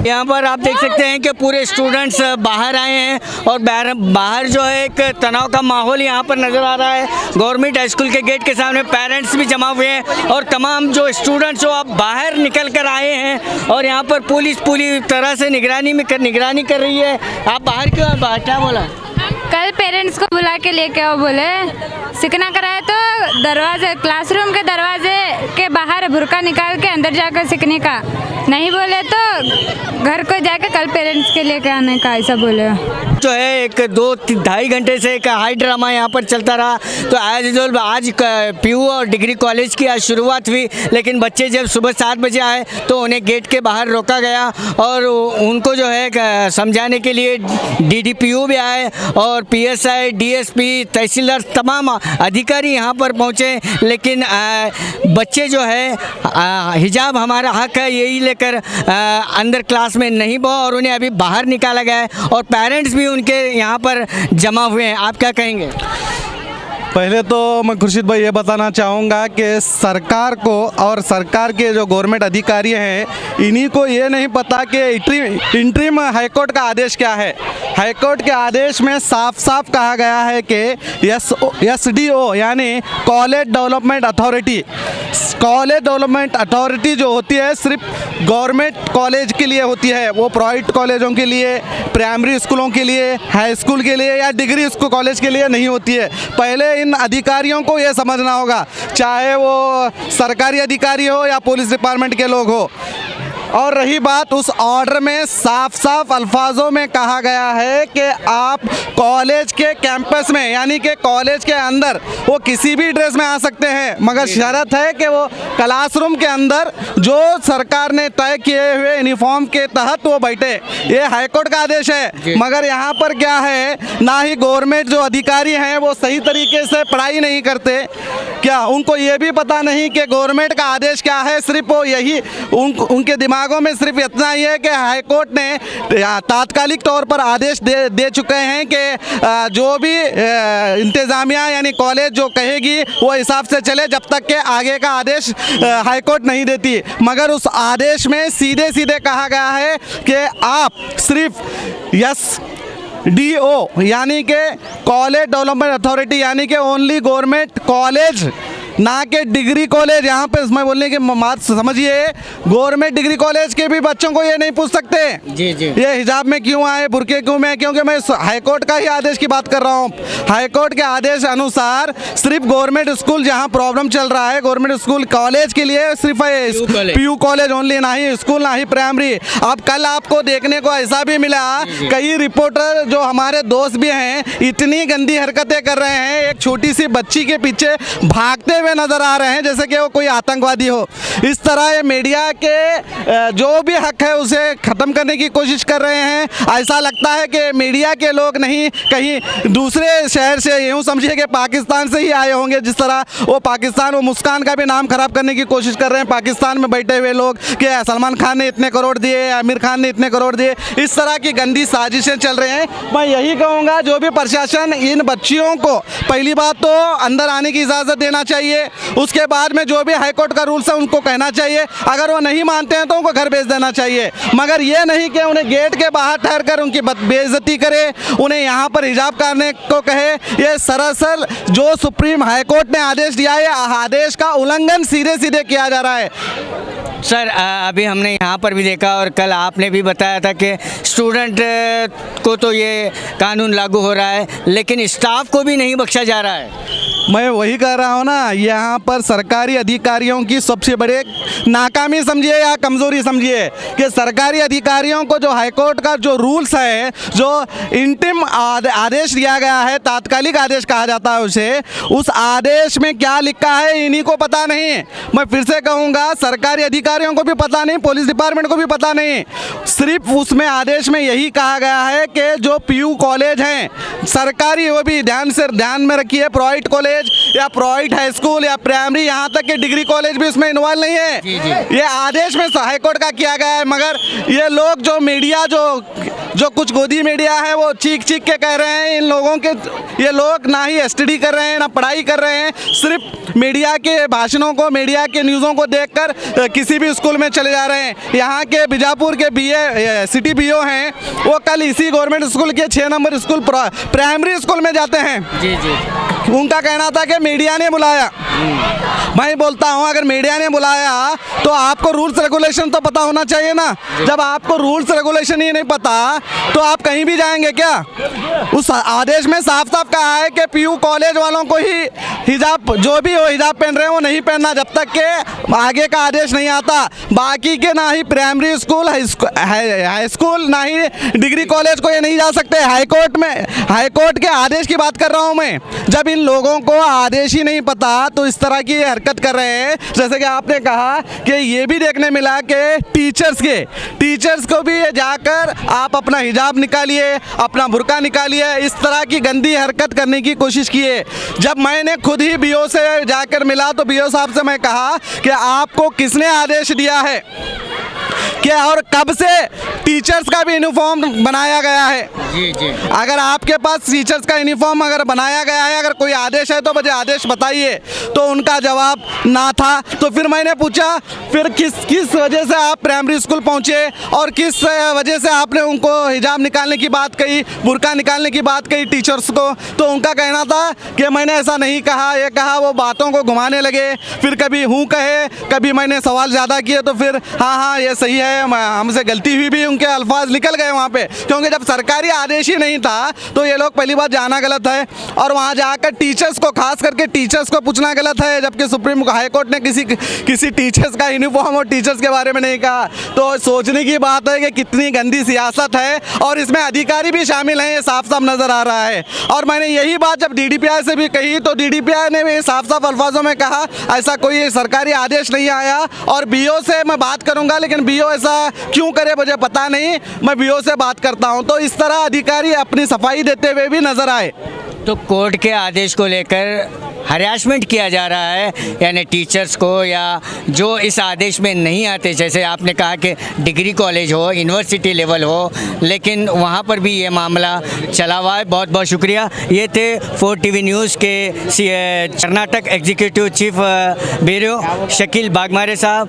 यहाँ पर आप देख सकते हैं कि पूरे स्टूडेंट्स बाहर आए हैं और बाहर जो है एक तनाव का माहौल यहाँ पर नज़र आ रहा है। गवर्नमेंट हाई स्कूल के गेट के सामने पेरेंट्स भी जमा हुए हैं और तमाम जो स्टूडेंट्स जो अब बाहर निकल कर आए हैं और यहाँ पर पुलिस पूरी तरह से निगरानी कर रही है। आप बाहर क्यों हैं? बाहर क्या बोला? कल पेरेंट्स को बुला के लेके आओ बोले, सीखना कराए तो दरवाजे क्लासरूम के दरवाजे के बाहर बुर्का निकाल के अंदर जाकर सीखने का, नहीं बोले तो घर को जाकर कल पेरेंट्स के लेके आने का, ऐसा बोले। जो है एक 2-2.5 घंटे से एक हाई ड्रामा यहाँ पर चलता रहा। तो आज पीयू और डिग्री कॉलेज की आज शुरुआत हुई, लेकिन बच्चे जब सुबह 7 बजे आए तो उन्हें गेट के बाहर रोका गया और उनको जो है समझाने के लिए DDPO भी आए और PSI, DSP, तहसीलदार तमाम अधिकारी यहाँ पर पहुँचे, लेकिन बच्चे जो है हिजाब हमारा हक है यही लेकर अंदर क्लास में नहीं बहु और उन्हें अभी बाहर निकाला गया है और पेरेंट्स भी उनके यहाँ पर जमा हुए हैं। आप क्या कहेंगे? पहले तो मैं खुर्शीद भाई ये बताना चाहूँगा कि सरकार को और सरकार के जो गवर्नमेंट अधिकारी हैं इन्हीं को ये नहीं पता कि इंटरिम हाईकोर्ट का आदेश क्या है। हाईकोर्ट के आदेश में साफ साफ कहा गया है कि SDO यानी कॉलेज डेवलपमेंट अथॉरिटी जो होती है सिर्फ गवर्नमेंट कॉलेज के लिए होती है, वो प्राइवेट कॉलेजों के लिए, प्राइमरी स्कूलों के लिए, हाई स्कूल के लिए या डिग्री स्कूल कॉलेज के लिए नहीं होती है। पहले इन अधिकारियों को ये समझना होगा, चाहे वो सरकारी अधिकारी हो या पुलिस डिपार्टमेंट के लोग हो। और रही बात, उस ऑर्डर में साफ साफ अल्फाजों में कहा गया है कि आप कॉलेज के कैंपस में यानी कि कॉलेज के अंदर वो किसी भी ड्रेस में आ सकते हैं, मगर शर्त है कि वो क्लासरूम के अंदर जो सरकार ने तय किए हुए यूनिफॉर्म के तहत वो बैठे। ये हाईकोर्ट का आदेश है, मगर यहाँ पर क्या है, ना ही गवर्नमेंट जो अधिकारी हैं वो सही तरीके से पढ़ाई नहीं करते। क्या उनको ये भी पता नहीं कि गवर्नमेंट का आदेश क्या है? सिर्फ वो यही उनके दिमागों में सिर्फ इतना ही है कि हाईकोर्ट ने तात्कालिक तौर पर आदेश दे चुके हैं कि जो भी इंतज़ामिया यानी कॉलेज जो कहेगी वो हिसाब से चले जब तक के आगे का आदेश हाईकोर्ट नहीं देती। मगर उस आदेश में सीधे सीधे कहा गया है कि आप सिर्फ SDO यानी कि कॉलेज डेवलपमेंट अथॉरिटी यानी कि ओनली गवर्नमेंट कॉलेज, ना कि डिग्री कॉलेज। यहाँ पे मैं बोलने की बात समझिए, गवर्नमेंट डिग्री कॉलेज के भी बच्चों को ये नहीं पूछ सकते जी जी ये हिजाब में क्यों आए, बुरके क्यों में, क्योंकि मैं हाईकोर्ट का ही आदेश की बात कर रहा हूँ। हाईकोर्ट के आदेश अनुसार सिर्फ गवर्नमेंट स्कूल जहाँ प्रॉब्लम चल रहा है, गवर्नमेंट स्कूल कॉलेज के लिए सिर्फ PU कॉलेज ओनली, ना ही स्कूल ना ही प्राइमरी। अब कल आपको देखने को ऐसा भी मिला, कई रिपोर्टर जो हमारे दोस्त भी हैं इतनी गंदी हरकतें कर रहे हैं, एक छोटी सी बच्ची के पीछे भागते हुए नजर आ रहे हैं जैसे कि वो कोई आतंकवादी हो। इस तरह ये मीडिया के जो भी हक है उसे ख़त्म करने की कोशिश कर रहे हैं। ऐसा लगता है कि मीडिया के लोग नहीं, कहीं दूसरे शहर से, यूँ समझिए कि पाकिस्तान से ही आए होंगे। जिस तरह वो पाकिस्तान, वो मुस्कान का भी नाम खराब करने की कोशिश कर रहे हैं पाकिस्तान में बैठे हुए लोग कि सलमान खान ने इतने करोड़ दिए, आमिर खान ने इतने करोड़ दिए। इस तरह की गंदी साजिशें चल रही हैं। मैं यही कहूँगा जो भी प्रशासन इन बच्चियों को पहली बात तो अंदर आने की इजाज़त देना चाहिए, उसके बाद में जो भी हाईकोर्ट का रूल्स है उनको कहना चाहिए, अगर वो नहीं मानते हैं तो उनको घर भेज देना चाहिए। मगर ये नहीं कि उन्हें गेट के बाहर ठहर कर उनकी बेइज्जती करे, उन्हें यहाँ पर हिजाब करने को कहे। ये सरासर जो सुप्रीम हाईकोर्ट ने आदेश दिया है, आदेश का उल्लंघन सीधे सीधे किया जा रहा है। सर अभी हमने यहाँ पर भी देखा और कल आपने भी बताया था कि स्टूडेंट को तो ये कानून लागू हो रहा है, लेकिन स्टाफ को भी नहीं बख्शा जा रहा है। मैं वही कह रहा हूँ ना, यहाँ पर सरकारी अधिकारियों की सबसे बड़े नाकामी समझिए या कमज़ोरी समझिए कि सरकारी अधिकारियों को जो हाईकोर्ट का जो रूल्स है, जो इंटिम आदेश दिया गया है, तात्कालिक आदेश कहा जाता है उसे, उस आदेश में क्या लिखा है इन्हीं को पता नहीं। मैं फिर से कहूँगा, सरकारी अधिकारियों को भी पता नहीं, पुलिस डिपार्टमेंट को भी पता नहीं। सिर्फ उसमें आदेश में यही कहा गया है कि जो PU कॉलेज हैं सरकारी, वो भी ध्यान में रखिए, प्राइवेट कॉलेज या प्राइवेट हाई स्कूल या प्राइमरी, यहाँ तक कि डिग्री कॉलेज भी उसमें इन्वॉल्व नहीं है। ये आदेश में हाईकोर्ट का किया गया है। मगर ये लोग जो मीडिया जो कुछ गोदी मीडिया है वो चीख चीख के कह रहे हैं इन लोगों के, ये लोग ना ही स्टडी कर रहे हैं ना पढ़ाई कर रहे हैं, सिर्फ मीडिया के भाषणों को, मीडिया के न्यूज़ों को देखकर किसी भी स्कूल में चले जा रहे हैं। यहाँ के बीजापुर के BA सिटी BO हैं, वो कल इसी गवर्नमेंट स्कूल के 6 नंबर स्कूल प्राइमरी स्कूल में जाते हैं। जी जी। उनका कहना था कि मीडिया ने बुलाया। मैं बोलता हूँ अगर मीडिया ने बुलाया तो आपको रूल्स रेगुलेशन तो पता होना चाहिए ना। जब आपको रूल्स रेगुलेशन ही नहीं पता तो आप कहीं भी जाएंगे क्या? उस आदेश में साफ साफ कहा है कि PU कॉलेज वालों को ही हिजाब, जो भी हो हिजाब पहन रहे हैं वो नहीं पहनना जब तक के आगे का आदेश नहीं आता। बाकी के ना ही प्राइमरी स्कूल, हाई स्कूल, ना ही डिग्री कॉलेज को ये नहीं जा सकते। हाईकोर्ट के आदेश की बात कर रहा हूँ मैं। जब इन लोगों को आदेश ही नहीं पता तो इस तरह की हरकत कर रहे हैं। जैसे कि आपने कहा कि ये भी देखने मिला कि टीचर्स को भी जाकर आप अपना हिजाब निकालिए, अपना बुर्का निकालिए, इस तरह की गंदी हरकत करने की कोशिश किए। जब मैंने खुद ही BO से जाकर मिला तो BO साहब से मैं कहा कि आपको किसने आदेश दिया है कि और कब से टीचर्स का भी यूनिफॉर्म बनाया गया है? जी जी। अगर आपके पास टीचर्स का यूनिफॉर्म अगर बनाया गया है, अगर कोई आदेश है तो मुझे आदेश बताइए। तो उनका जवाब ना था। तो फिर मैंने पूछा फिर किस वजह से आप प्राइमरी स्कूल पहुंचे और किस वजह से आपने उनको हिजाब निकालने की बात कही, बुर्का निकालने की बात कही टीचर्स को? तो उनका कहना था कि मैंने ऐसा नहीं कहा, ये कहा। वो बातों को घुमाने लगे, फिर कभी हूँ कहे, कभी मैंने सवाल ज़्यादा किए तो फिर हाँ ये सही है, हमसे गलती हुई भी, उनके अल्फाज निकल गए वहाँ पे। क्योंकि जब सरकारी आदेश ही नहीं था तो ये लोग पहली बात जाना गलत है और वहाँ जाकर टीचर्स को, खास करके टीचर्स को पूछना गलत है। जबकि सुप्रीम हाई कोर्ट ने किसी टीचर्स का यूनिफॉर्म और टीचर्स के बारे में नहीं कहा। तो सोचने की बात है कि कितनी गंदी सियासत है और इसमें अधिकारी भी शामिल हैं, ये साफ साफ नज़र आ रहा है। और मैंने यही बात जब DDPI से भी कही तो DDPI ने भी साफ साफ अल्फाजों में कहा ऐसा कोई सरकारी आदेश नहीं आया। और BO से मैं बात करूँगा, लेकिन BO ऐसा क्यों करे मुझे पता नहीं, मैं BO से बात करता हूं। तो इस तरह अधिकारी अपनी सफाई देते हुए भी नजर आए। तो कोर्ट के आदेश को लेकर हरासमेंट किया जा रहा है, यानी टीचर्स को या जो इस आदेश में नहीं आते, जैसे आपने कहा कि डिग्री कॉलेज हो, यूनिवर्सिटी लेवल हो, लेकिन वहाँ पर भी ये मामला चला हुआ है। बहुत बहुत शुक्रिया। ये थे 4 TV न्यूज़ के Karnataka executive chief bureau Shakeel Bagmare साहब।